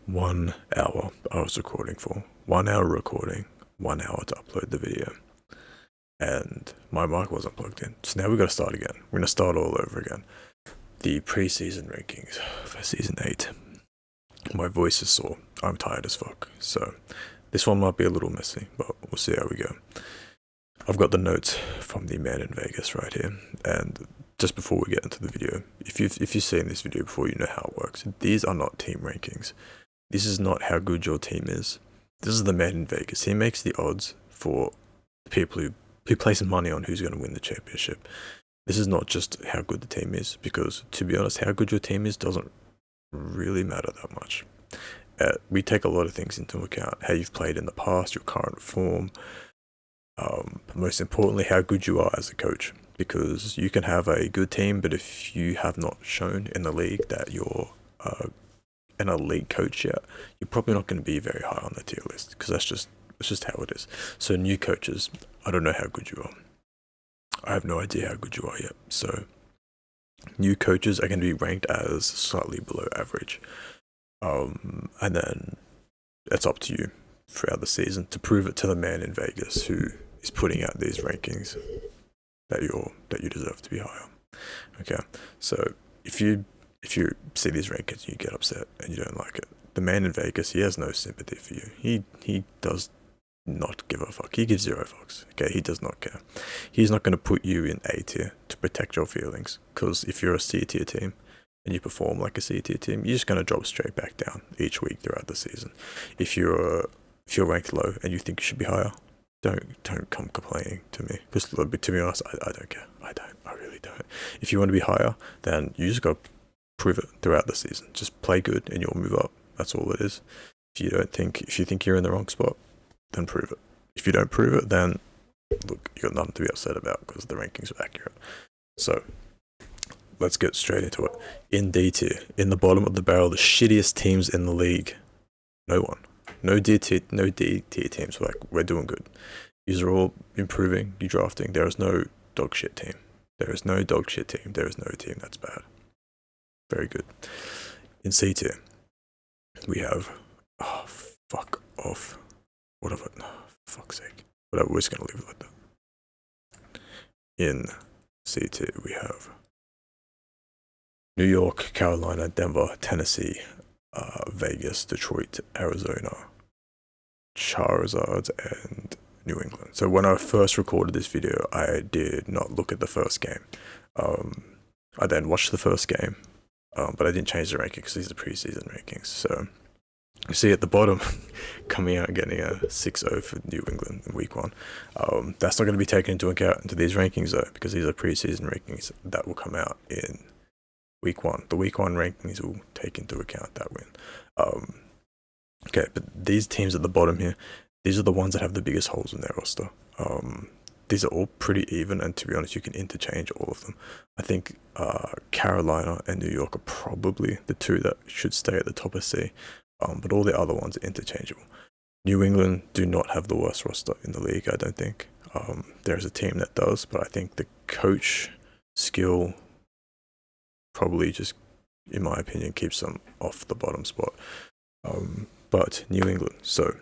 1 hour I was recording for. 1 hour recording, 1 hour to upload the video. And my mic wasn't plugged in. So now we've got to start again. We're going to start all over again. The preseason rankings for season 8. My voice is sore. I'm tired as fuck. So this one might be a little messy, but we'll see how we go. I've got the notes from the man in Vegas right here. And just before we get into the video, if you've seen this video before, you know how it works. These are not team rankings. This is not how good your team is. This is the man in Vegas. He makes the odds for the people who place money on who's going to win the championship. This is not just how good the team is, because to be honest, how good your team is doesn't really matter that much. We take a lot of things into account: how you've played in the past, your current form, but most importantly, how good you are as a coach. Because you can have a good team, but if you have not shown in the league that you're an elite coach yet, you're probably not going to be very high on the tier list, because that's just how it is. So new coaches, I don't know how good you are. I have no idea how good you are yet. So new coaches are going to be ranked as slightly below average. And then it's up to you throughout the season to prove it to the man in Vegas who is putting out these rankings that you deserve to be higher. Okay, so if you see these rankings and you get upset and you don't like it, the man in Vegas, he has no sympathy for you. He does not give a fuck. He gives 0 fucks. Okay, he does not care. He's not going to put you in A tier to protect your feelings, because if you're a C tier team and you perform like a C tier team, you're just going to drop straight back down each week throughout the season. If you're ranked low and you think you should be higher, don't come complaining to me, because to be honest, I don't care. I really don't. If you want to be higher, then you just got to prove it throughout the season. Just play good and you'll move up. That's all it is. If you think you're in the wrong spot, then prove it. If you don't prove it, then look, you got nothing to be upset about, because the rankings are accurate. So let's get straight into it. In D tier, in the bottom of the barrel, the shittiest teams in the league. No one. No D tier teams. Like, we're doing good. These are all improving. You're drafting. There is no dog shit team. There is no dog shit team. There is no team that's bad. Very good. In C tier, we have fuck off. What of it? No, for fuck's sake. Whatever, we're just gonna leave it like that. In C tier, we have New York, Carolina, Denver, Tennessee, Vegas, Detroit, Arizona, Charizard, and New England. So when I first recorded this video, I did not look at the first game. I then watched the first game, but I didn't change the ranking because these are preseason rankings. So you see at the bottom, coming out getting a 6-0 for New England in week 1. That's not going to be taken into account into these rankings though, because these are preseason rankings that will come out in week 1. The week 1 rankings will take into account that win. Okay, but these teams at the bottom here, these are the ones that have the biggest holes in their roster. These are all pretty even, and to be honest, you can interchange all of them. I think Carolina and New York are probably the two that should stay at the top of C, but all the other ones are interchangeable. New England do not have the worst roster in the league, I don't think. There's a team that does, but I think the coach skill probably just, in my opinion, keeps them off the bottom spot. But New England, so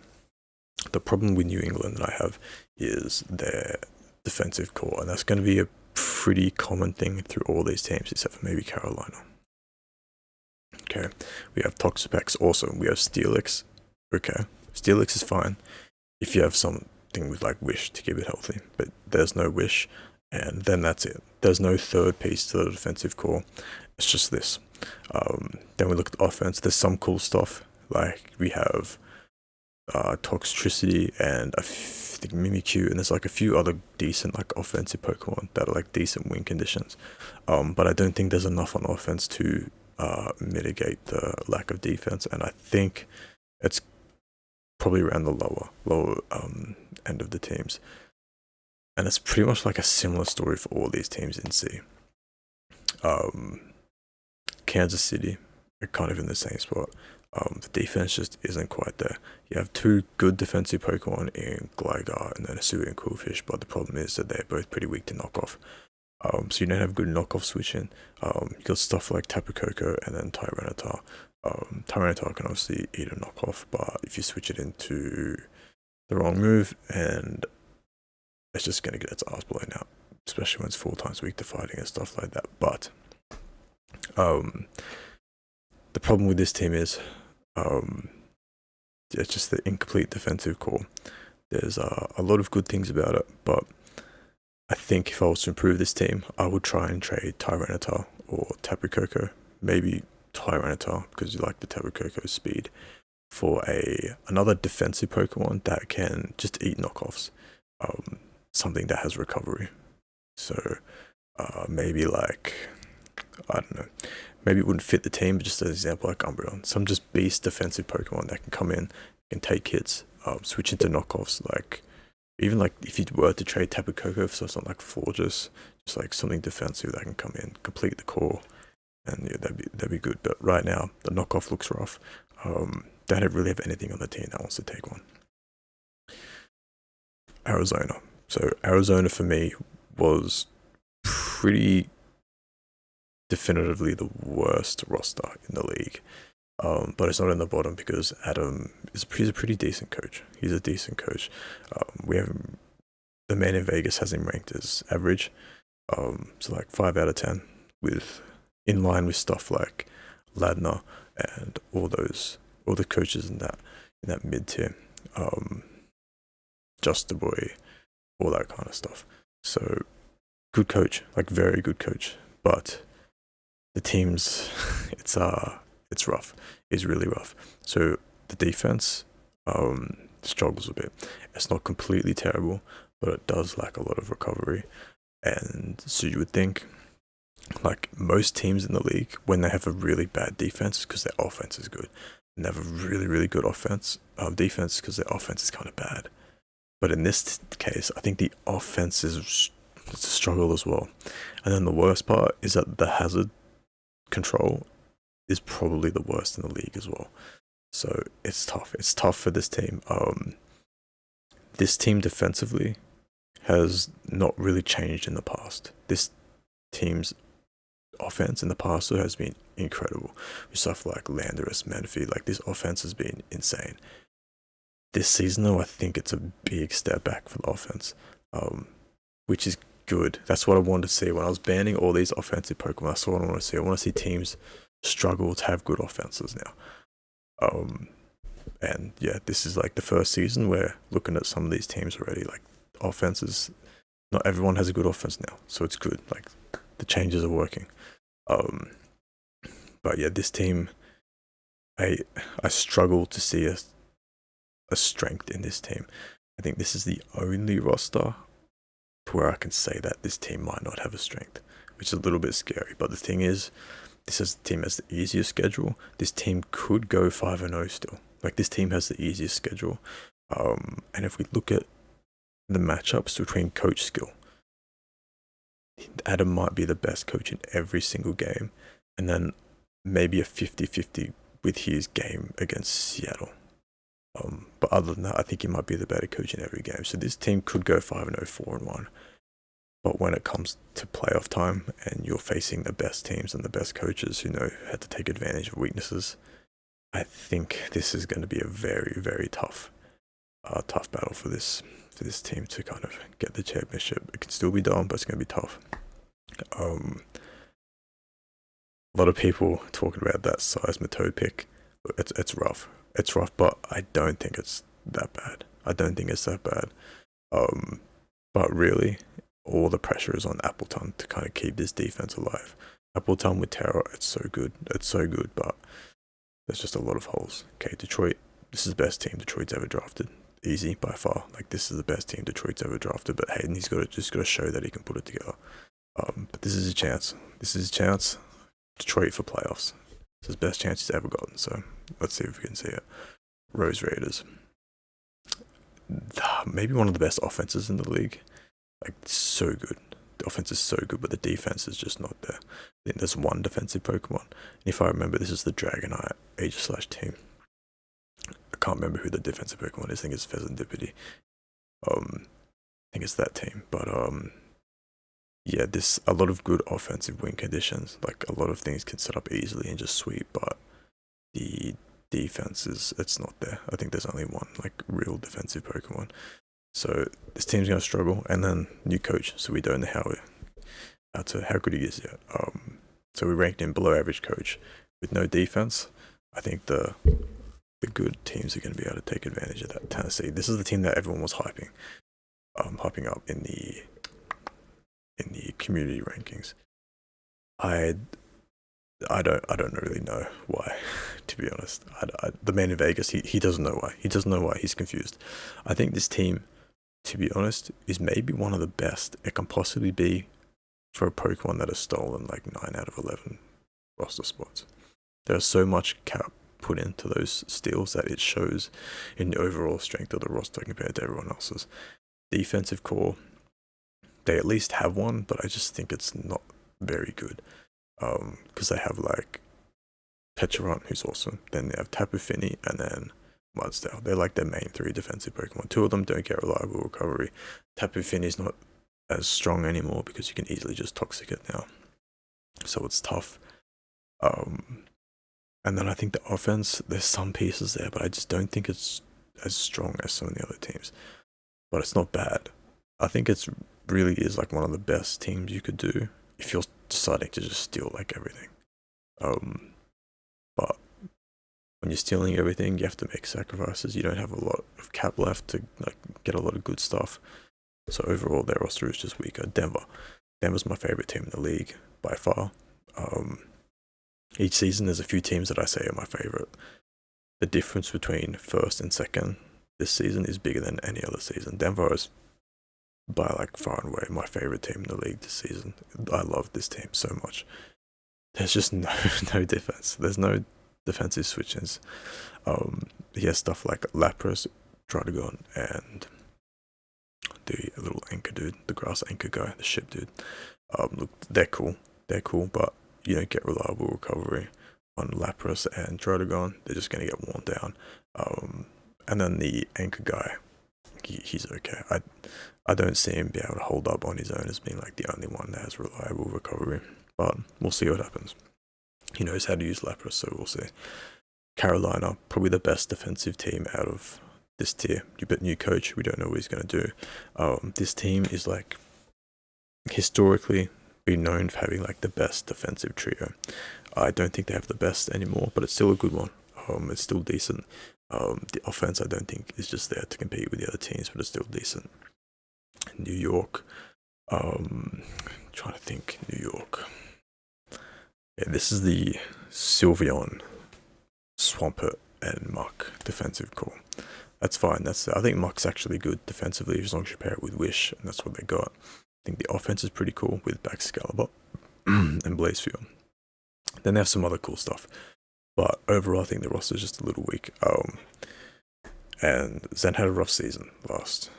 the problem with New England that I have is their defensive core, and that's going to be a pretty common thing through all these teams except for maybe Carolina. Okay, we have Toxapex also. We have Steelix. Okay, Steelix is fine if you have something with like Wish to keep it healthy, but there's no Wish, and then that's it. There's no third piece to the defensive core. It's just this. Then we look at the offense. There's some cool stuff, like we have Toxtricity and I think Mimikyu, and there's like a few other decent like offensive Pokemon that are like decent win conditions. But I don't think there's enough on offense to mitigate the lack of defense, and I think it's probably around the lower end of the teams. And it's pretty much like a similar story for all these teams in C. Kansas City are kind of in the same spot. The defense just isn't quite there. You have 2 good defensive Pokemon in Gligar and then Hisuian and Qwilfish, but the problem is that they're both pretty weak to knockoff. So you don't have good knockoff switching. You got stuff like Tapu Koko and then Tyranitar. Tyranitar can obviously eat a knockoff, but if you switch it into the wrong move, and it's just gonna get its ass blown out, especially when it's 4 times weak to fighting and stuff like that. But the problem with this team is it's just the incomplete defensive core. There's a lot of good things about it, but I think if I was to improve this team, I would try and trade Tyranitar or Tapu Koko. Maybe Tyranitar, because you like the Tapu Koko's speed, for another defensive Pokemon that can just eat knockoffs. Something that has recovery. So maybe like, I don't know, maybe it wouldn't fit the team, but just as an example, like Umbreon. Some just beast defensive Pokemon that can come in, can take hits, switch into knockoffs. Like, even like if you were to trade Tapu Koko for something like Forges, just like something defensive that can come in, complete the core, and yeah, that'd be good. But right now, the knockoff looks rough. They don't really have anything on the team that wants to take one. Arizona. So Arizona for me was pretty definitively the worst roster in the league. But it's not in the bottom because Adam he's a pretty decent coach. He's a decent coach. We have the man in Vegas has him ranked as average. So like 5 out of 10, with in line with stuff like Ladner and all the coaches in that mid tier. Just the boy, all that kind of stuff. So good coach, like very good coach. But the team's it's rough. It's really rough. So the defense struggles a bit. It's not completely terrible, but it does lack a lot of recovery. And so you would think, like most teams in the league, when they have a really bad defense because their offense is good, and they have a really, really good defense because their offense is kind of bad. But in this case, I think the offense is a struggle as well. And then the worst part is that the hazard control is probably the worst in the league as well. So it's tough. It's tough for this team. This team defensively has not really changed in the past. This team's offense in the past has been incredible. With stuff like Landorus, Manphy, like this offense has been insane. This season though, I think it's a big step back for the offense, which is good. That's what I wanted to see when I was banning all these offensive Pokemon. That's what I want to see. I want to see teams struggle to have good offenses now. And yeah, this is like the first season where looking at some of these teams already, like offenses, not everyone has a good offense now, so it's good. Like the changes are working. But yeah, this team, I struggle to see a strength in this team. I think this is the only roster where I can say that this team might not have a strength, which is a little bit scary. But the thing is, this team has the easiest schedule. This team could go 5-0 still. Like this team has the easiest schedule. And if we look at the matchups between coach skill, Adam might be the best coach in every single game, and then maybe a 50-50 with his game against Seattle. But other than that, I think he might be the better coach in every game. So this team could go 5-0, 4-1. But when it comes to playoff time and you're facing the best teams and the best coaches who know how to take advantage of weaknesses, I think this is going to be a very, very tough battle for this team to kind of get the championship. It can still be done, but it's going to be tough. A lot of people talking about that Seismitoad pick. It's rough. It's rough, but I don't think it's that bad. But really, all the pressure is on Appleton to kind of keep this defense alive. Appleton with Terra, it's so good, but there's just a lot of holes. Okay, Detroit, this is the best team Detroit's ever drafted. Easy by far. Like this is the best team Detroit's ever drafted. But Hayden, he's just got to show that he can put it together. But this is a chance. Detroit for playoffs. It's his best chance he's ever gotten. So let's see if we can see it. Rose Raiders, maybe one of the best offenses in the league. Like so good. The offense is so good, but the defense is just not there. I think there's one defensive Pokemon. And if I remember, this is the Dragonite Aegis team. I can't remember who the defensive Pokemon is. I think it's Pheasantipity. I think it's that team. But yeah, there's a lot of good offensive win conditions. Like a lot of things can set up easily and just sweep, but the defense it's not there. I think there's only one like real defensive Pokemon. So this team's gonna struggle, and then new coach, so we don't know how good he is yet. So we ranked him below average coach with no defense. I think the good teams are going to be able to take advantage of that. Tennessee, this is the team that everyone was hyping up in the community rankings. I don't really know why, to be honest. The man in Vegas, he doesn't know why. He doesn't know why. He's confused. I think this team, to be honest, is maybe one of the best it can possibly be for a Pokemon that has stolen like 9 out of 11 roster spots. There's so much cap put into those steals that it shows in the overall strength of the roster compared to everyone else's. Defensive core, they at least have one, but I just think it's not very good. Because they have like Pecharunt, who's awesome. Then they have Tapu Fini, and then Mudsdale. They're like their main 3 defensive Pokemon. 2 of them don't get reliable recovery. Tapu Fini's not as strong anymore because you can easily just Toxic it now. So it's tough. And then I think the offense, there's some pieces there, but I just don't think it's as strong as some of the other teams. But it's not bad. I think it's really is like one of the best teams you could do if you're deciding to just steal like everything. But when you're stealing everything, you have to make sacrifices. You don't have a lot of cap left to like get a lot of good stuff. So overall, their roster is just weaker. Denver's my favorite team in the league by far. Each season, there's a few teams that I say are my favorite. The difference between first and second this season is bigger than any other season. Denver is by like far and away my favorite team in the league this season. I love this team so much. There's just no defense. There's no defensive switches. He has stuff like Lapras, Druddigon, and the little anchor dude, the grass anchor guy, the ship dude. Look, they're cool, but you don't get reliable recovery on Lapras and Druddigon. They're just going to get worn down. And then the anchor guy, he's okay. I don't see him be able to hold up on his own as being like the only one that has reliable recovery. But we'll see what happens. He knows how to use Lapras, so we'll see. Carolina, probably the best defensive team out of this tier. New coach, we don't know what he's going to do. This team is like historically been known for having like the best defensive trio. I don't think they have the best anymore, but it's still a good one. It's still decent. The offense I don't think is just there to compete with the other teams, but it's still decent. New York, trying to think. New York. Yeah, this is the Sylveon, Swampert, and Muck defensive core. That's fine. I think Muck's actually good defensively as long as you pair it with Wish, and that's what they got. I think the offense is pretty cool with Baxcalibur and Blazefield. Then they have some other cool stuff. But overall, I think the roster is just a little weak. And Zen had a rough season last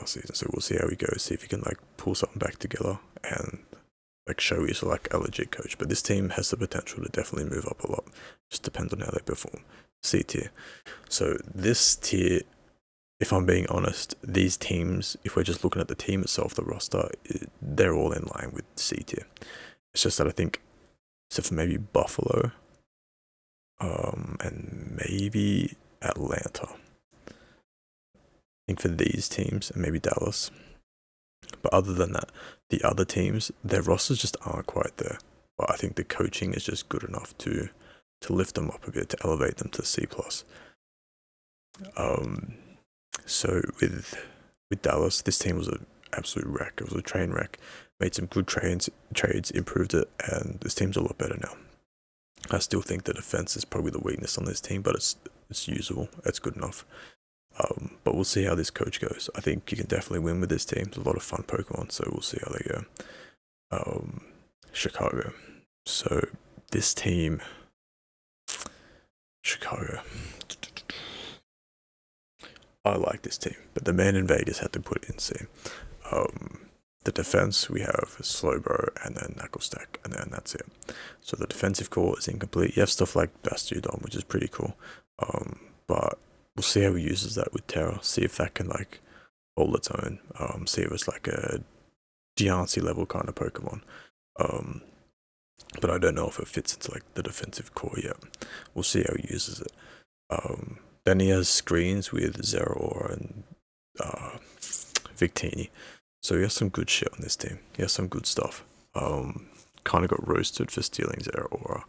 season, so we'll see how he goes. See if he can like pull something back together and like show he's like a legit coach. But this team has the potential to definitely move up a lot. Just depends on how they perform. C tier. So this tier, if I'm being honest, these teams, if we're just looking at the team itself, the roster, they're all in line with C tier. It's just that I think, except for maybe Buffalo, and maybe Atlanta. I think for these teams, and maybe Dallas. But other than that, the other teams, their rosters just aren't quite there. But I think the coaching is just good enough to lift them up a bit, to elevate them to C+. So with Dallas, this team was an absolute wreck. It was a train wreck. Made some good trades, improved it, and this team's a lot better now. I still think the defense is probably the weakness on this team, but it's usable. It's good enough. But we'll see how this coach goes. I think you can definitely win with this team. It's a lot of fun Pokemon, so we'll see how they go. Chicago. So this team, Chicago. I like this team, but the man in Vegas had to put it in C. The defense, we have Slowbro and then Knucklestack, and then that's it. So the defensive core is incomplete. You have stuff like Bastiodon, which is pretty cool. But we'll see how he uses that with Terra. See if that can like hold its own. See if it's like a Giancy level kind of Pokemon. but I don't know if it fits into like the defensive core yet. We'll see how he uses it. Then he has screens with Zero Aura and Victini. So he has some good shit on this team. He has some good stuff. Kind of got roasted for stealing Zero Aura,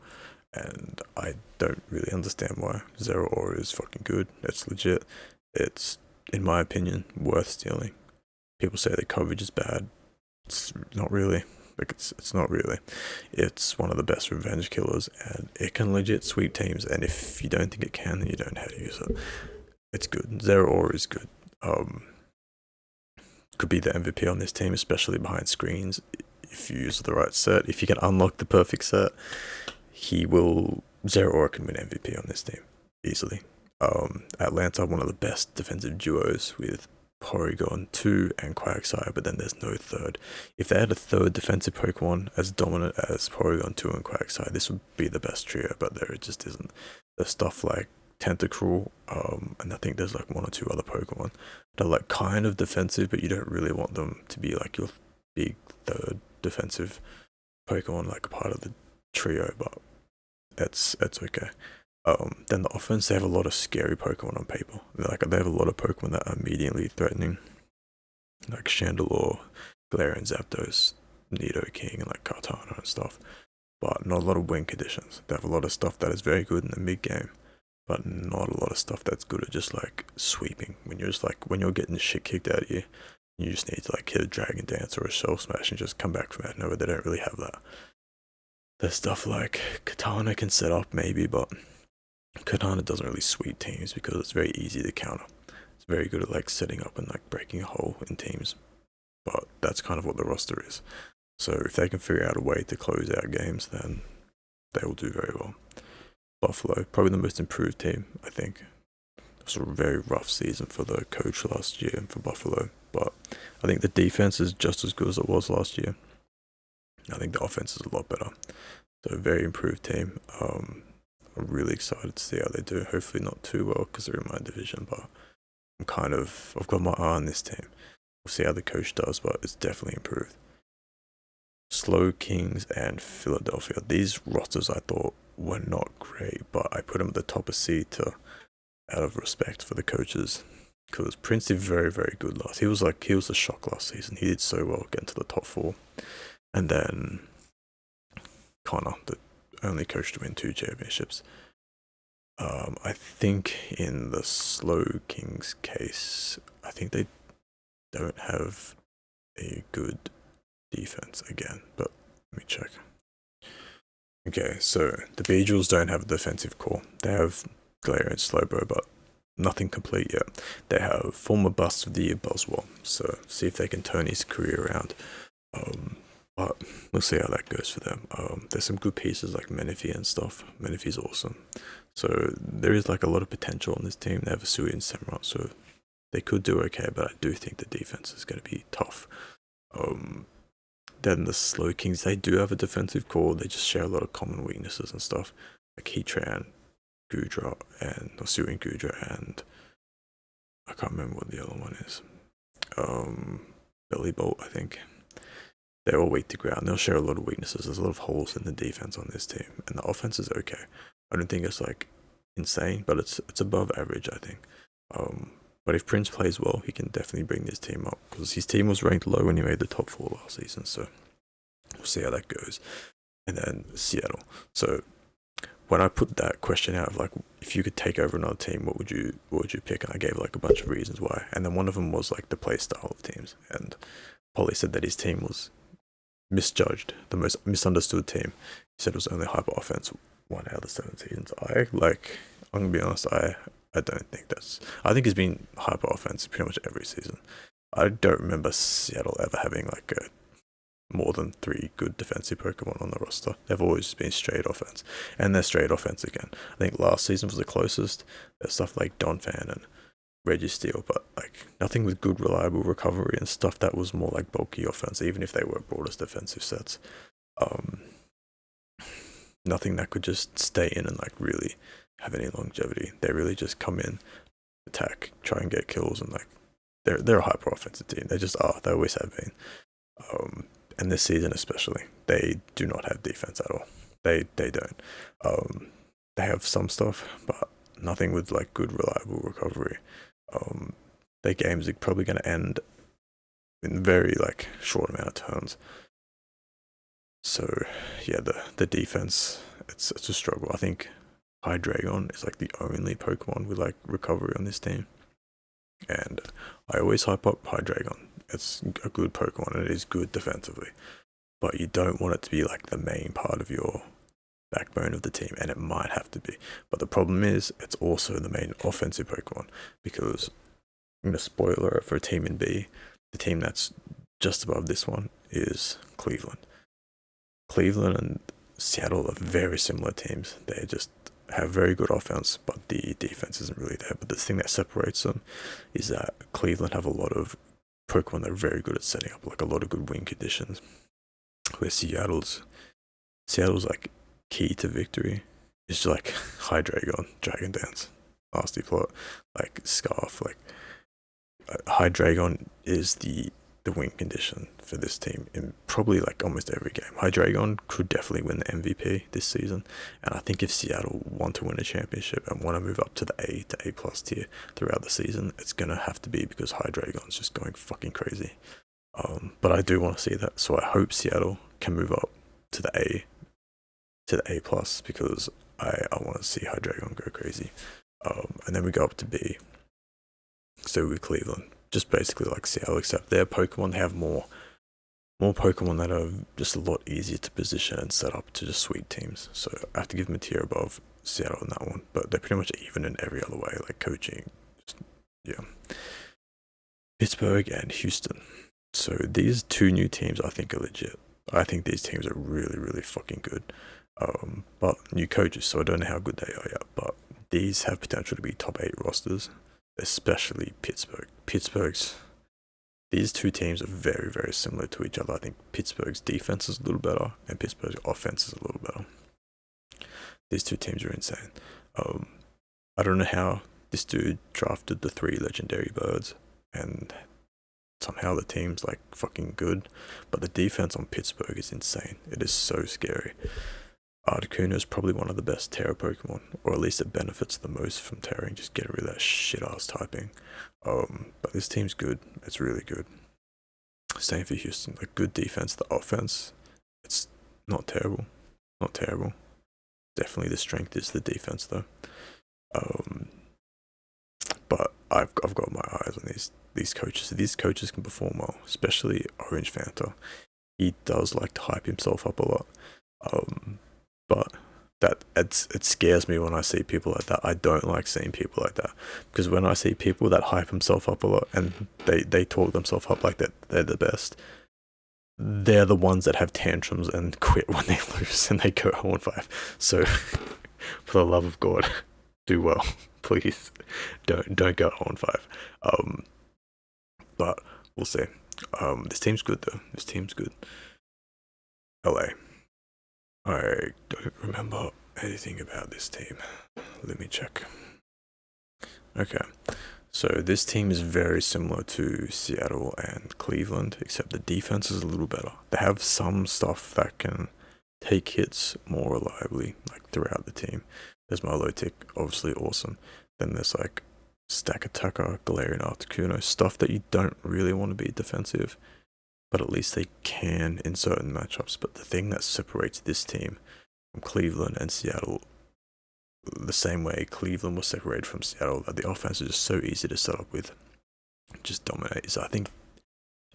and I don't really understand why. Zero Aura is fucking good. It's legit. It's, in my opinion, worth stealing. People say the coverage is bad. It's not really. Like it's not really. It's one of the best revenge killers, and it can legit sweep teams. And if you don't think it can, then you don't know how to use it. It's good. Zero Aura is good. Could be the MVP on this team, especially behind screens. If you use the right set, if you can unlock the perfect set, he will. Zero Aura can win MVP on this team easily. Atlanta, one of the best defensive duos with Porygon 2 and Quagsire, but then there's no third. If they had a third defensive Pokemon as dominant as Porygon 2 and Quagsire, this would be the best trio, but there it just isn't. There's stuff like Tentacruel, and I think there's like one or two other Pokemon that are like kind of defensive, but you don't really want them to be like your big third defensive Pokemon, like a part of the trio, but it's okay. Then the offense, they have a lot of scary Pokemon on paper. They have a lot of Pokemon that are immediately threatening, like Chandelure, Galarian, Zapdos, Nidoking, and like Kartana and stuff. But not a lot of win conditions. They have a lot of stuff that is very good in the mid game, but not a lot of stuff that's good at just like sweeping. When you're getting the shit kicked out of you, you just need to like hit a Dragon Dance or a Shell Smash and just come back from out of nowhere. They don't really have that. There's stuff like Katana can set up maybe, but Katana doesn't really sweep teams because it's very easy to counter. It's very good at like setting up and like breaking a hole in teams, but that's kind of what the roster is. So if they can figure out a way to close out games, then they will do very well. Buffalo, probably the most improved team, I think. It was a very rough season for the coach last year for Buffalo, but I think the defense is just as good as it was last year. I think the offense is a lot better. So a very improved team. I'm really excited to see how they do. Hopefully not too well because they're in my division, but I've got my eye on this team. We'll see how the coach does, but it's definitely improved. Slowkings and Philadelphia. These rosters I thought were not great, but I put them at the top of C out of respect for the coaches. Because Prince did very, very good last. He was a shock last season. He did so well getting to the top 4. And then Connor, the only coach to win 2 championships. I think in the Slowkings case, I think they don't have a good defense again, but let me check. Okay, so the Beedrills don't have a defensive core. They have Galarian and Slowbro, but nothing complete yet. They have former Bust of the Year Buzzwole, so see if they can turn his career around. But we'll see how that goes for them. There's some good pieces like Menifee and stuff. Menifee's awesome. So there is like a lot of potential on this team. They have a Sui and Samurott, so they could do okay, but I do think the defense is going to be tough. Then the Slowkings, they do have a defensive core. They just share a lot of common weaknesses and stuff. Like Heatran, Goodra, and Sui and Goodra, and I can't remember what the other one is. Bellibolt, I think. They're all weak to ground. They'll share a lot of weaknesses. There's a lot of holes in the defense on this team, and the offense is okay. I don't think it's like insane, but it's above average, I think. But if Prince plays well, he can definitely bring this team up because his team was ranked low when he made the top 4 last season. So we'll see how that goes. And then Seattle. So when I put that question out of like, if you could take over another team, what would you pick? And I gave like a bunch of reasons why. And then one of them was like the play style of teams. And Polly said that his team was misjudged, the most misunderstood team. He said it was only hyper offense 1 out of the 7 seasons. I'm gonna be honest, I don't think I think it's been hyper offense pretty much every season. I don't remember Seattle ever having like more than 3 good defensive Pokemon on the roster. They've always been straight offense, and they're straight offense again. I think last season was the closest. There's stuff like Donphan and Registeel, but like nothing with good reliable recovery and stuff that was more like bulky offense, even if they were broadest defensive sets. Nothing that could just stay in and like really have any longevity. They really just come in, attack, try and get kills, and like they're a hyper offensive team. They just are. They always have been. and this season especially, they do not have defense at all. They don't. They have some stuff, but nothing with like good reliable recovery. Their games are probably going to end in very like short amount of turns. So yeah, the defense, it's a struggle. I think Hydreigon is like the only Pokemon with like recovery on this team, and I always hype up Hydreigon. It's a good Pokemon and it is good defensively, but you don't want it to be like the main part of your backbone of the team, and it might have to be. But the problem is, it's also the main offensive Pokemon, because I'm gonna spoiler it for a team in B. The team that's just above this one is Cleveland. Cleveland and Seattle are very similar teams. They just have very good offense, but the defense isn't really there. But the thing that separates them is that Cleveland have a lot of Pokemon that are very good at setting up like a lot of good win conditions, where Seattle's like key to victory is like Hydreigon, Dragon Dance, Nasty Plot, like Scarf. Like Hydreigon is the win condition for this team in probably like almost every game. Hydreigon could definitely win the MVP this season, and I think if Seattle want to win a championship and want to move up to the A to A plus tier throughout the season, it's gonna have to be because Hydreigon's just going fucking crazy. But I do want to see that, so I hope Seattle can move up to the A plus, because I want to see Hydreigon go crazy. And then we go up to B. So with Cleveland, just basically like Seattle, except their Pokemon, they have more Pokemon that are just a lot easier to position and set up to just sweep teams. So I have to give them a tier above Seattle on that one, but they're pretty much even in every other way, like coaching. Yeah. Pittsburgh and Houston. So these two new teams I think are legit. I think these teams are really, really fucking good. But new coaches, so I don't know how good they are yet, but these have potential to be top 8 rosters, especially Pittsburgh. These two teams are very, very similar to each other. I think Pittsburgh's defense is a little better and Pittsburgh's offense is a little better. These two teams are insane. I don't know how this dude drafted the 3 legendary birds and somehow the team's like fucking good, but the defense on Pittsburgh is insane. It is so scary. Articuno is probably one of the best Terra Pokemon, or at least it benefits the most from Terraing. Just get rid of that shit ass typing. But this team's good. It's really good. Same for Houston. Like good defense. The offense, it's not terrible. Not terrible. Definitely the strength is the defense though. But I've got my eyes on these coaches. These coaches can perform well, especially Orange Fanta. He does like to hype himself up a lot. But it scares me when I see people like that. I don't like seeing people like that, because when I see people that hype themselves up a lot and they talk themselves up like that they're the best, they're the ones that have tantrums and quit when they lose and they go 0-5. So for the love of God, do well, please. Don't go 0-5. But we'll see. This team's good though. This team's good. LA. I don't remember anything about this team. Let me check. Okay, so this team is very similar to Seattle and Cleveland, except the defense is a little better. They have some stuff that can take hits more reliably, like throughout the team. There's Milotic, obviously awesome. Then there's like Stakataka, Galarian Articuno, stuff that you don't really want to be defensive, but at least they can in certain matchups. But the thing that separates this team from Cleveland and Seattle, the same way Cleveland was separated from Seattle, that the offense is just so easy to set up with, just dominate. So I think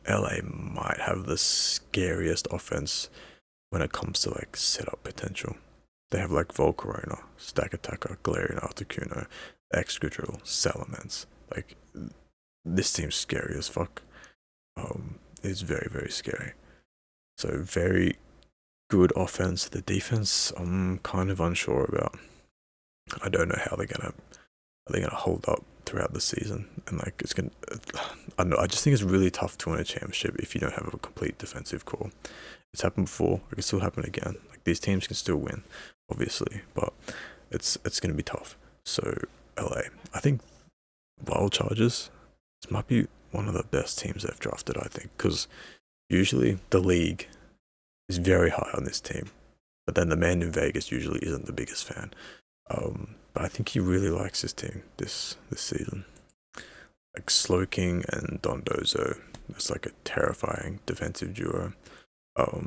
LA might have the scariest offense when it comes to like setup potential. They have like Volcarona, Stakataka, Galarian Articuno, Excadrill, Salamence. Like, this team's scary as fuck. It's very, very scary. So very good offense. The defense, I'm kind of unsure about. I don't know how they're gonna hold up throughout the season, and like it's gonna. I don't know. I just think it's really tough to win a championship if you don't have a complete defensive core. It's happened before. It can still happen again. Like these teams can still win, obviously, but it's gonna be tough. So LA, I think Wild Chargers, this might be one of the best teams they've drafted. I think because Usually the league is very high on this team, but then the man in Vegas usually isn't the biggest fan. But I think he really likes his team this season. Like Slowking and Dondozo, that's like a terrifying defensive duo.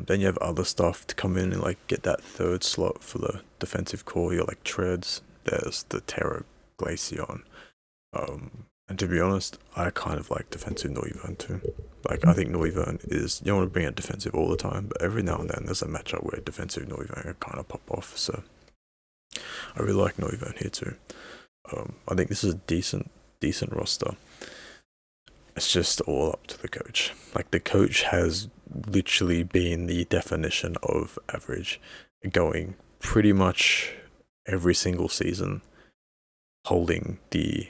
Then you have other stuff to come in and like get that third slot for the defensive core. You're like Treads. There's the Terra Glaceon. And to be honest, I kind of like defensive Noivern too. Like I think Noivern is, you don't want to bring out defensive all the time, but every now and then there's a matchup where defensive Noivern can kind of pop off. So I really like Noivern here too. I think this is a decent roster. It's just all up to the coach. Like the coach has literally been the definition of average, going pretty much every single season, holding the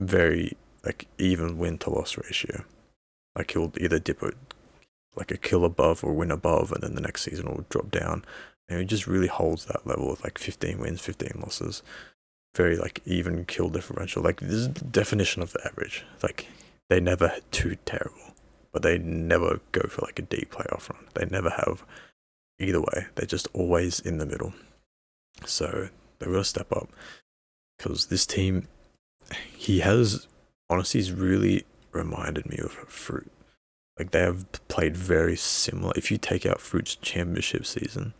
very like even win to loss ratio. Like he'll either dip it like a kill above or win above, and then the next season will drop down. And he just really holds that level of like 15 wins, 15 losses. Very like even kill differential. Like this is the definition of the average. Like they never too terrible, but they never go for like a deep playoff run. They never have either way. They're just always in the middle. So they've got to step up because this team, he has honestly, he's really reminded me of Fruit. Like they have played very similar. If you take out Fruit's championship season,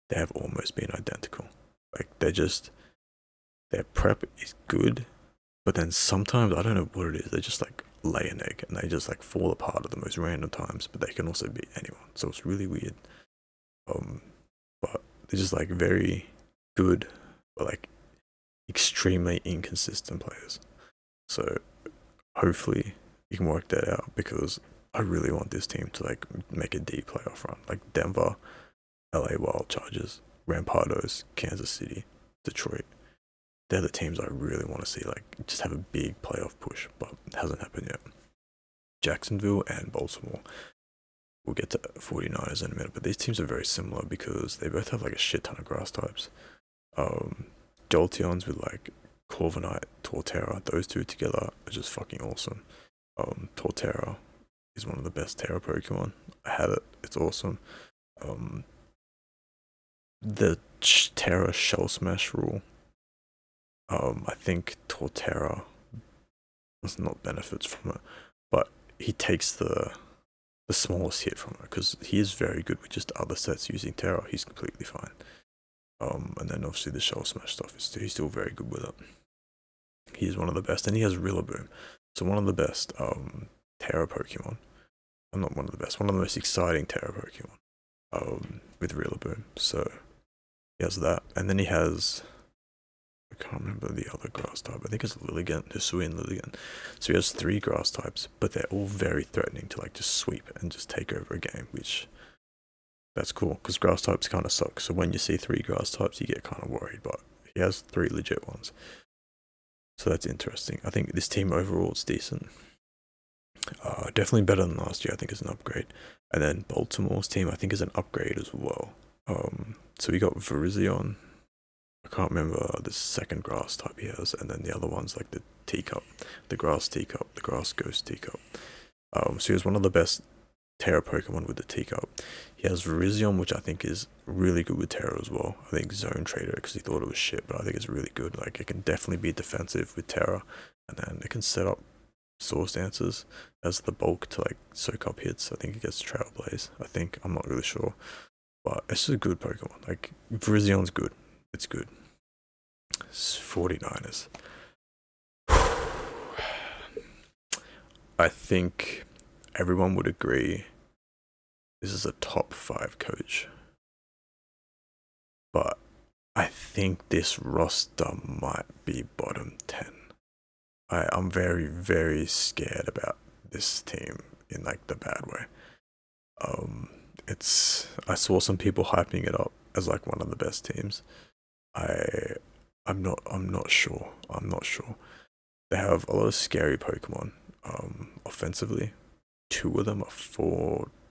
they have almost been identical. Like their prep is good, but then sometimes I don't know what it is. They just like lay an egg and they just like fall apart at the most random times. But they can also beat anyone, so it's really weird. But they're just like very good, but like extremely inconsistent players. So hopefully you can work that out because I really want this team to like make a deep playoff run. Like Denver, LA Wild Chargers, Rampardos, Kansas City, Detroit. They're the teams I really want to see like just have a big playoff push, but it hasn't happened yet. Jacksonville and Baltimore. We'll get to 49ers in a minute, but these teams are very similar because they both have like a shit ton of grass types. Jolteons with like Corviknight, Torterra, those two together are just fucking awesome. Torterra is one of the best Terra Pokemon. I had it, it's awesome. The Terra Shell Smash rule, I think Torterra does not benefits from it, but he takes the smallest hit from it because he is very good with just other sets using Terra. He's completely fine. And then obviously the Shell Smash stuff is he's still very good with it. He's one of the best, and he has Rillaboom, so one of the best Terra Pokemon. I'm not one of the best, one of the most exciting Terra Pokemon. With Rillaboom, so he has that, and then he has, I can't remember the other grass type. I think it's Lilligant, Hisuian Lilligant. So he has 3 grass types, but they're all very threatening to like just sweep and just take over a game, which that's cool because grass types kind of suck. So when you see 3 grass types, you get kind of worried, but he has 3 legit ones. So that's interesting. I think this team overall is decent. Definitely better than last year. I think it's an upgrade. And then Baltimore's team, I think, is an upgrade as well. So we got Virizion. I can't remember the second grass type he has, and then the other one's like the teacup, the grass teacup, the grass ghost teacup. So he was one of the best Terra Pokemon with the teacup. He has Virizion, which I think is really good with Terra as well. I think Zone Trader because he thought it was shit, but I think it's really good. Like it can definitely be defensive with Terra, and then it can set up Source Dancers as the bulk to like soak up hits. I think it gets Trailblaze. I'm not really sure, but it's a good Pokemon. Like Virizion's good. It's good. It's 49ers. I think everyone would agree this is a top 5 coach. But I think this roster might be bottom 10. I'm very, very scared about this team in like the bad way. I saw some people hyping it up as like one of the best teams. I'm not sure. They have a lot of scary Pokemon. Offensively, 2 of them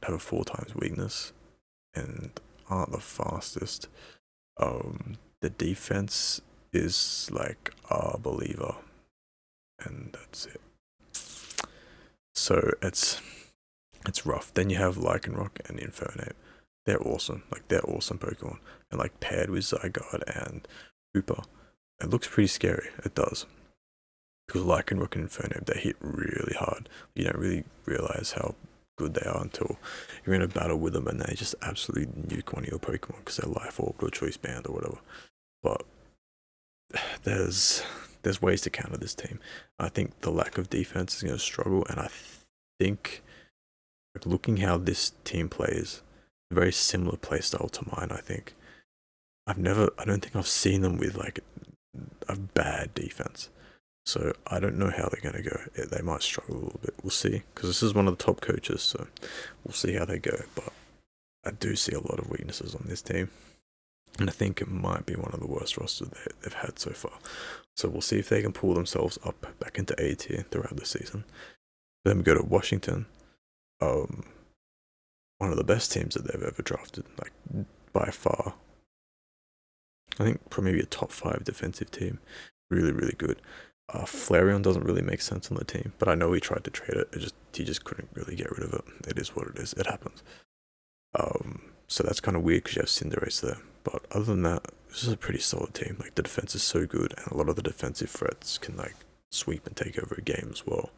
have a 4 times weakness and aren't the fastest. The defense is like a believer, and that's it. So it's It's rough. Then you have Lycanroc and Infernape. They're awesome. Like, they're awesome Pokemon. And like paired with Zygarde and Hooper, it looks pretty scary. It does. Because Lycanroc and Infernape, they hit really hard. You don't really realize how good they are until you're in a battle with them and they just absolutely nuke one of your Pokemon because they're Life Orb or Choice Band or whatever. But there's ways to counter this team. I think the lack of defense is going to struggle, and I think looking how this team plays, a very similar playstyle to mine. I think I don't think I've seen them with like a bad defense. So I don't know how they're going to go. They might struggle a little bit. We'll see, because this is one of the top coaches, so we'll see how they go. But I do see a lot of weaknesses on this team, and I think it might be one of the worst rosters they've had so far. So we'll see if they can pull themselves up back into A tier throughout the season. Then we go to Washington, one of the best teams that they've ever drafted, like by far. I think probably a top 5 defensive team. Really, really good. Flareon doesn't really make sense on the team, but I know he tried to trade it. He just couldn't really get rid of it. It is what it is. It happens. So that's kind of weird because you have Cinderace there. But other than that, this is a pretty solid team. Like, the defense is so good, and a lot of the defensive threats can like sweep and take over a game as well.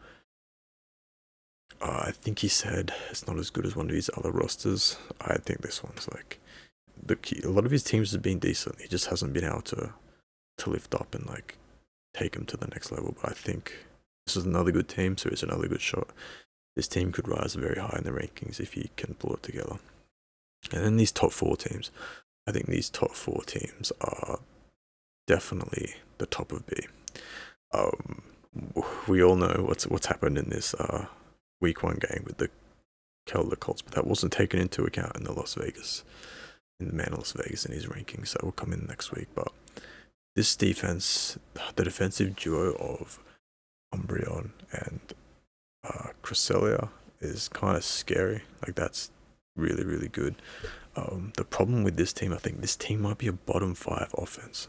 I think he said it's not as good as one of his other rosters. I think this one's like the key. A lot of his teams have been decent. He just hasn't been able to lift up and like take him to the next level. But I think this is another good team, so it's another good shot. This team could rise very high in the rankings if he can pull it together. And then these top 4 teams, I think these top 4 teams are definitely the top of B. We all know what's happened in this week 1 game with the Kelder Colts, but that wasn't taken into account in the man of Las Vegas in his rankings. That will come in next week. But this defense, the defensive duo of Umbreon and Cresselia is kind of scary. Like, that's really, really good. The problem with this team, I think this team might be a bottom 5 offense,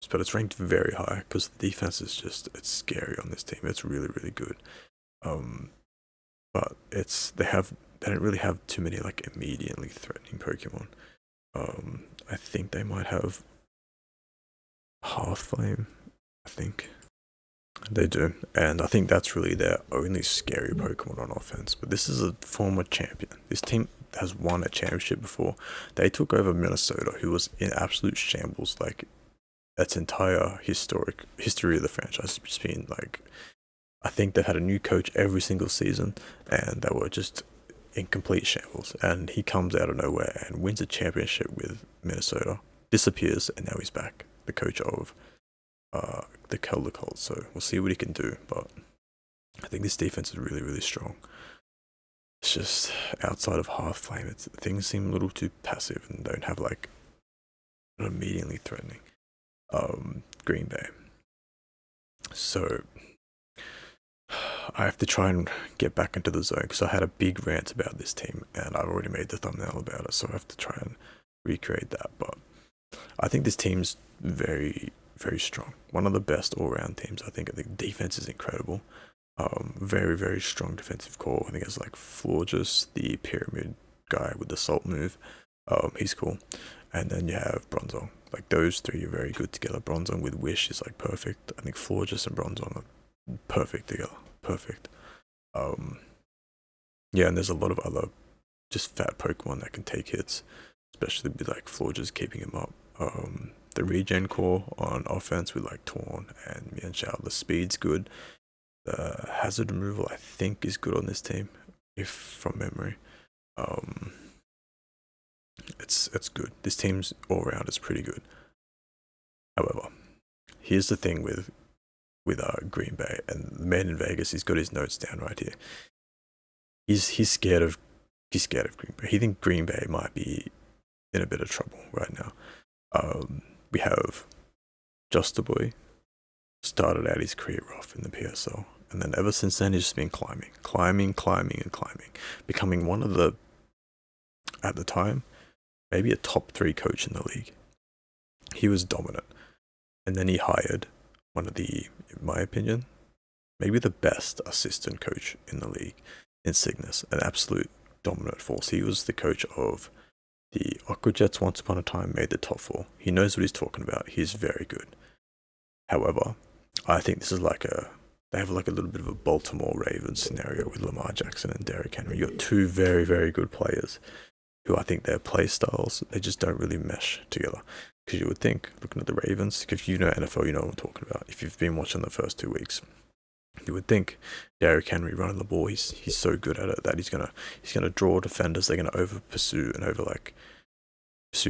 but it's ranked very high because the defense is it's scary on this team. It's really, really good. But they don't really have too many like immediately threatening Pokemon. I think they might have Hearthflame. I think they do, and I think that's really their only scary Pokemon on offense. But this is a former champion. This team has won a championship before. They took over Minnesota, who was in absolute shambles. Like, its entire history of the franchise has just been like, I think they've had a new coach every single season, and they were just in complete shambles. And he comes out of nowhere and wins a championship with Minnesota, disappears, and now he's back, the coach of the Kelder Colts. So we'll see what he can do, but I think this defense is really, really strong. It's just outside of Hearthflame, things seem a little too passive and don't have like not immediately threatening. Green Bay. So I have to try and get back into the zone because I had a big rant about this team and I've already made the thumbnail about it, so I have to try and recreate that. But I think this team's very, very strong. One of the best all-round teams. I think the defense is incredible. Very, very strong defensive core. I think it's like Florges, the pyramid guy with the salt move. He's cool. And then you have Bronzong. Like, those 3 are very good together. Bronzong with Wish is like perfect. I think Florges and Bronzong are perfect together. Perfect. Yeah, and there's a lot of other just fat Pokemon that can take hits, especially with like Florges keeping him up. The regen core on offense with like Torn and Mienshao, the speed's good. The hazard removal, I think, is good on this team, if from memory. It's good. This team's all around is pretty good. However, here's the thing with Green Bay, and the man in Vegas, he's got his notes down right here. He's scared of Green Bay. He thinks Green Bay might be in a bit of trouble right now. We have Justaboy started out his career off in the PSL, and then ever since then he's just been climbing, becoming one of the, at the time, maybe a top 3 coach in the league. He was dominant, and then he hired one of the, in my opinion, maybe the best assistant coach in the league in Cygnus, an absolute dominant force. He was the coach of the Aqua Jets once upon a time, made the top 4. He knows what he's talking about. He's very good. However, I think this is they have like a little bit of a Baltimore Ravens scenario with Lamar Jackson and Derrick Henry. You got two very, very good players who I think their play styles, they just don't really mesh together. Because you would think, looking at the Ravens, if you know NFL, you know what I'm talking about. If you've been watching the first 2 weeks, you would think Derrick Henry running the ball, he's so good at it that he's gonna draw defenders. They're gonna over pursue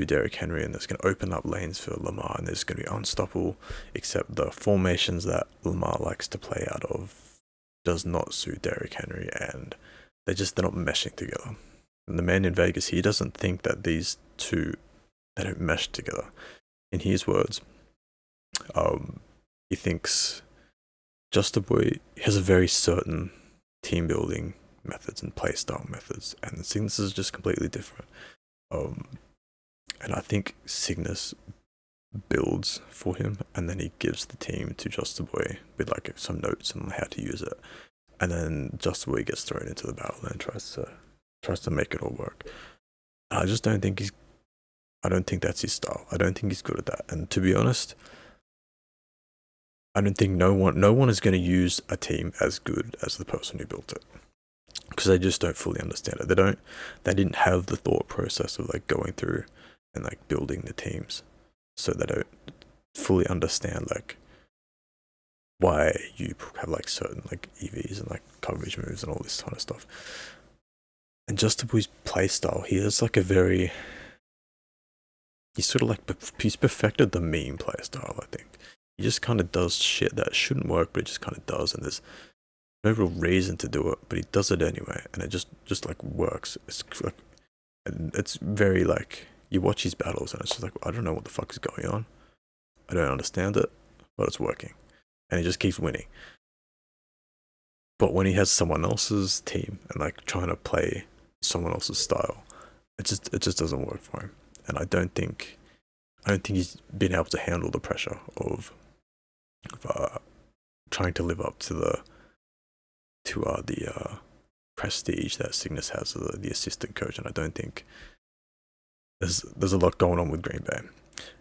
Derrick Henry, and that's gonna open up lanes for Lamar, and there's gonna be unstoppable. Except the formations that Lamar likes to play out of does not suit Derrick Henry, and they're not meshing together. And the man in Vegas, he doesn't think that these two, they don't mesh together. In his words, he thinks Just a Boy has a very certain team building methods and play style methods, and Cygnus is just completely different. And I think Cygnus builds for him, and then he gives the team to Just a Boy with like some notes on how to use it, and then Just a Boy gets thrown into the battle and tries to make it all work. And I just don't think I don't think that's his style. I don't think he's good at that. And to be honest, I don't think no one is going to use a team as good as the person who built it, because they just don't fully understand it. They didn't have the thought process of like going through and like building the teams, so they don't fully understand like why you have like certain like EVs and like coverage moves and all this kind of stuff. And Just a Boy's play style, he has like he's perfected the meme play style, I think. He just kind of does shit that shouldn't work, but it just kind of does, and there's no real reason to do it, but he does it anyway, and it just like works. It's like, and it's very like, you watch his battles, and it's just like, I don't know what the fuck is going on. I don't understand it, but it's working, and he just keeps winning. But when he has someone else's team and like trying to play someone else's style, it just doesn't work for him. And I don't think he's been able to handle the pressure of trying to live up to the prestige that Cygnus has as the assistant coach. And I don't think there's a lot going on with Green Bay.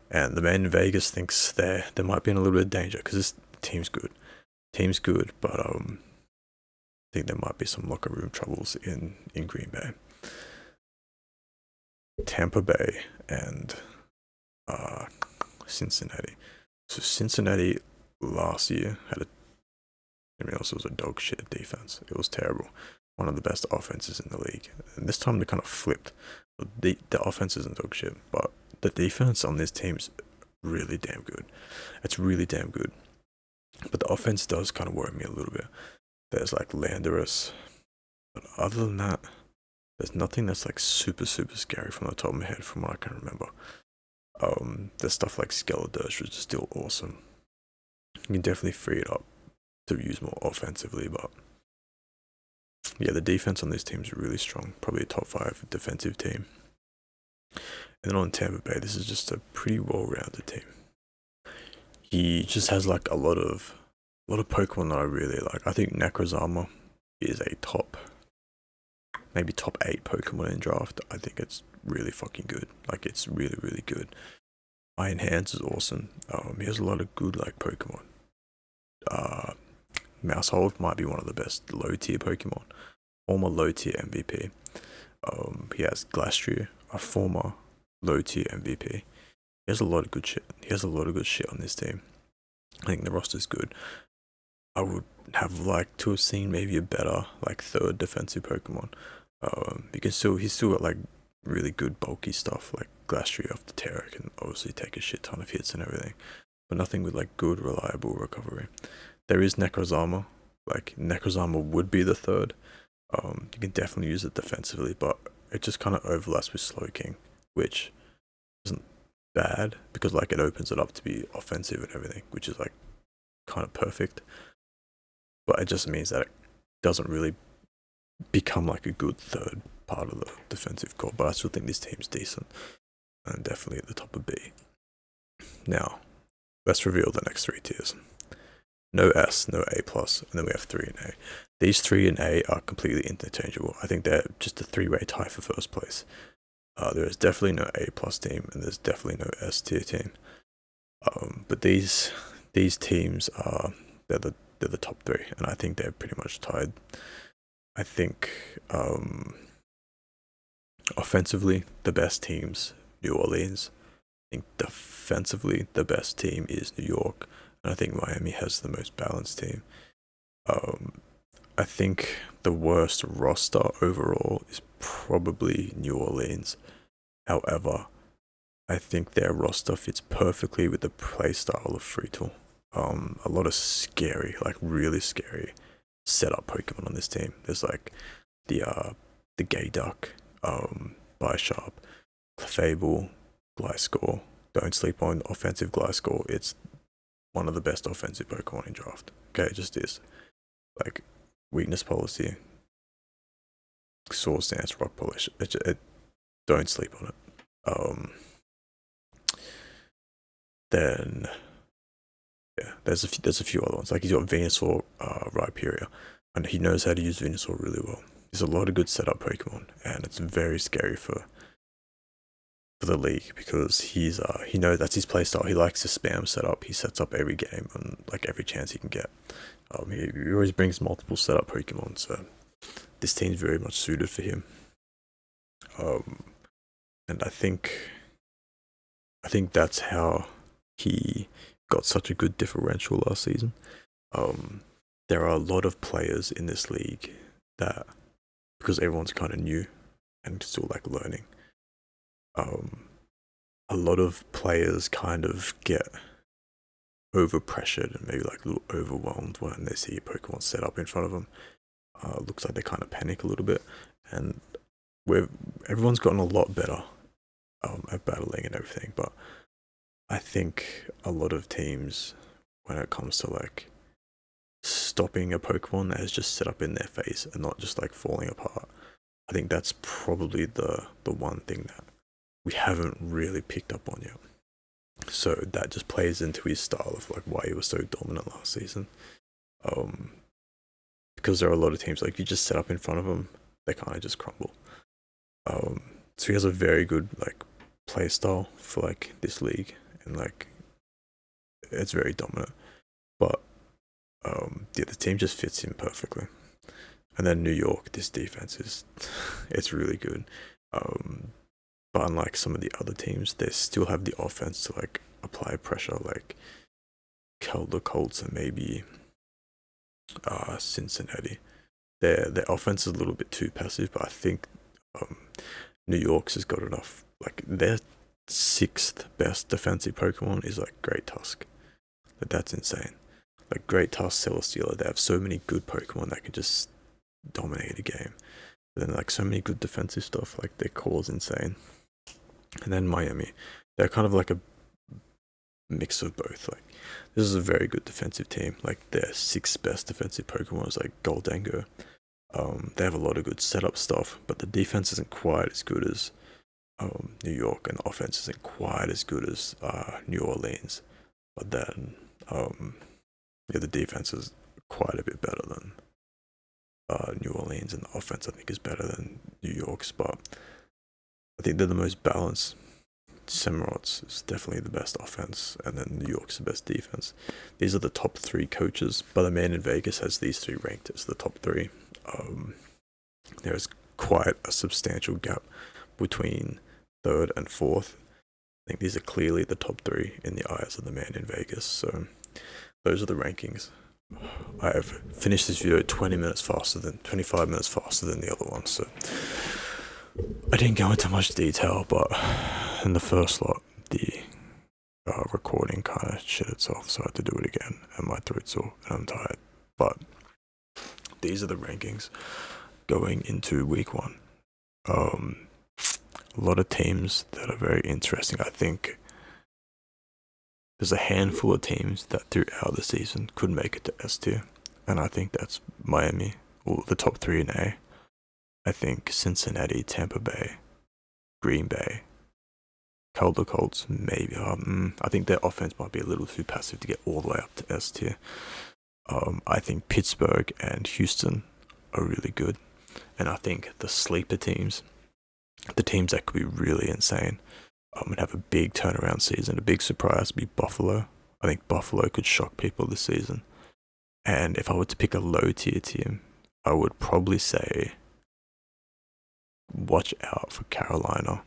And the man in Vegas thinks there might be in a little bit of danger, because this team's good, but I think there might be some locker room troubles in Green Bay. Tampa Bay and Cincinnati. So Cincinnati last year it was a dog shit defense. It was terrible. One of the best offenses in the league. And this time they kind of flipped. The offense isn't dog shit, but the defense on this team's really damn good. It's really damn good. But the offense does kind of worry me a little bit. There's like Landerus, but other than that, there's nothing that's like super, super scary from the top of my head from what I can remember. There's stuff like Skeledirge, which is still awesome. You can definitely free it up to use more offensively, but yeah, the defense on this team is really strong. Probably a top 5 defensive team. And then on Tampa Bay, this is just a pretty well-rounded team. He just has like a lot of Pokemon that I really like. I think Necrozma is a maybe top 8 Pokemon in draft. I think it's really fucking good. Like, it's really, really good. Iron Hands is awesome. He has a lot of good like Pokemon. Maushold might be one of the best low tier Pokemon. Former low tier MVP. He has Glastrier, a former low tier MVP. He has a lot of good shit. On this team. I think the roster's good. I would have liked to have seen maybe a better like 3rd defensive Pokemon. He's still got like really good bulky stuff like Glastrier off the Terra can obviously take a shit ton of hits and everything, but nothing with like good reliable recovery. There is Necrozma. Like Necrozma would be the 3rd. You can definitely use it defensively, but it just kind of overlaps with Slowking, which isn't bad because like it opens it up to be offensive and everything, which is like kind of perfect. But it just means that it doesn't really become like a good 3rd part of the defensive core. But I still think this team's decent and definitely at the top of B. Now, let's reveal the next 3 tiers. no S, no A plus, and then we have 3 and A. These 3 and A are completely interchangeable. I think they're just a three-way tie for first place. There is definitely no A plus team, and there's definitely no S tier team. But these teams are they're the top 3, and I think they're pretty much tied. I think offensively the best team's New Orleans. I think defensively the best team is New York, and I think Miami has the most balanced team. I think the worst roster overall is probably New Orleans. However, I think their roster fits perfectly with the playstyle of Friedel. A lot of scary, like really scary setup Pokemon on this team. There's like the Gayduck, Bisharp, Clefable, Gliscor. Don't sleep on offensive Gliscor. It's one of the best offensive Pokemon in draft. Okay, it just is. Like weakness policy, Swords Dance, Rock Polish. Don't sleep on it. Then yeah, there's a few other ones. Like he's got Venusaur, Rhyperior, and he knows how to use Venusaur really well. There's a lot of good setup Pokemon, and it's very scary for the league because he knows that's his playstyle. He likes to spam setup. He sets up every game and like every chance he can get. He always brings multiple setup Pokemon, so this team's very much suited for him. And I think that's how he got such a good differential last season. There are a lot of players in this league that, because everyone's kind of new and still like learning, a lot of players kind of get overpressured and maybe like a little overwhelmed when they see a Pokemon set up in front of them. Looks like they kind of panic a little bit, and everyone's gotten a lot better at battling and everything, but I think a lot of teams, when it comes to like stopping a Pokemon that is just set up in their face and not just like falling apart, I think that's probably the one thing that we haven't really picked up on yet. So that just plays into his style of like why he was so dominant last season. Because there are a lot of teams like you just set up in front of them, they kind of just crumble. So he has a very good like play style for like this league, and like it's very dominant. But yeah, the team just fits him perfectly. And then New York, this defense it's really good. But unlike some of the other teams, they still have the offense to like apply pressure, like the Colts and maybe Cincinnati. Their offense is a little bit too passive, but I think New York's has got enough. Like their 6th best defensive Pokemon is like Great Tusk. Like that's insane. Like Great Tusk, Celesteela, they have so many good Pokemon that can just dominate a game. And then like so many good defensive stuff, like their core is insane. And then Miami, they're kind of like a mix of both. Like this is a very good defensive team. Like their 6th best defensive Pokemon is like Goldango. They have a lot of good setup stuff, but the defense isn't quite as good as New York, and the offense isn't quite as good as New Orleans. But then, yeah, the defense is quite a bit better than New Orleans, and the offense I think is better than New York's. But I think they're the most balanced. Samurot's is definitely the best offense, and then New York's the best defense. These are the top 3 coaches, but the man in Vegas has these 3 ranked as the top 3. There's quite a substantial gap between 3rd and 4th. I think these are clearly the top 3 in the eyes of the man in Vegas. So those are the rankings. I have finished this video 25 minutes faster than the other one. So I didn't go into much detail, but in the first lot, the recording kind of shit itself, so I had to do it again, and my throat's sore and I'm tired. But these are the rankings going into week 1. A lot of teams that are very interesting. I think there's a handful of teams that throughout the season could make it to S tier, and I think that's Miami, or the top 3 in A. I think Cincinnati, Tampa Bay, Green Bay, Calder Colts, maybe. I think their offense might be a little too passive to get all the way up to S tier. I think Pittsburgh and Houston are really good. And I think the sleeper teams, the teams that could be really insane, and have a big turnaround season, a big surprise, would be Buffalo. I think Buffalo could shock people this season. And if I were to pick a low tier team, I would probably say watch out for Carolina.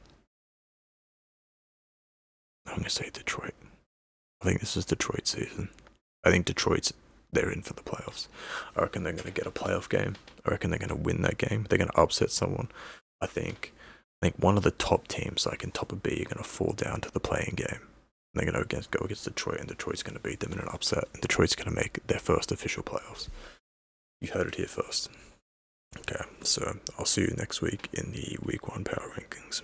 I'm going to say Detroit. I think this is Detroit season. I think they're in for the playoffs. I reckon they're going to get a playoff game. I reckon they're going to win that game. They're going to upset someone. I think one of the top teams, like in top of B, are going to fall down to the playing game. And they're going to go against Detroit, and Detroit's going to beat them in an upset. And Detroit's going to make their first official playoffs. You heard it here first. Okay, so I'll see you next week in the Week 1 Power Rankings.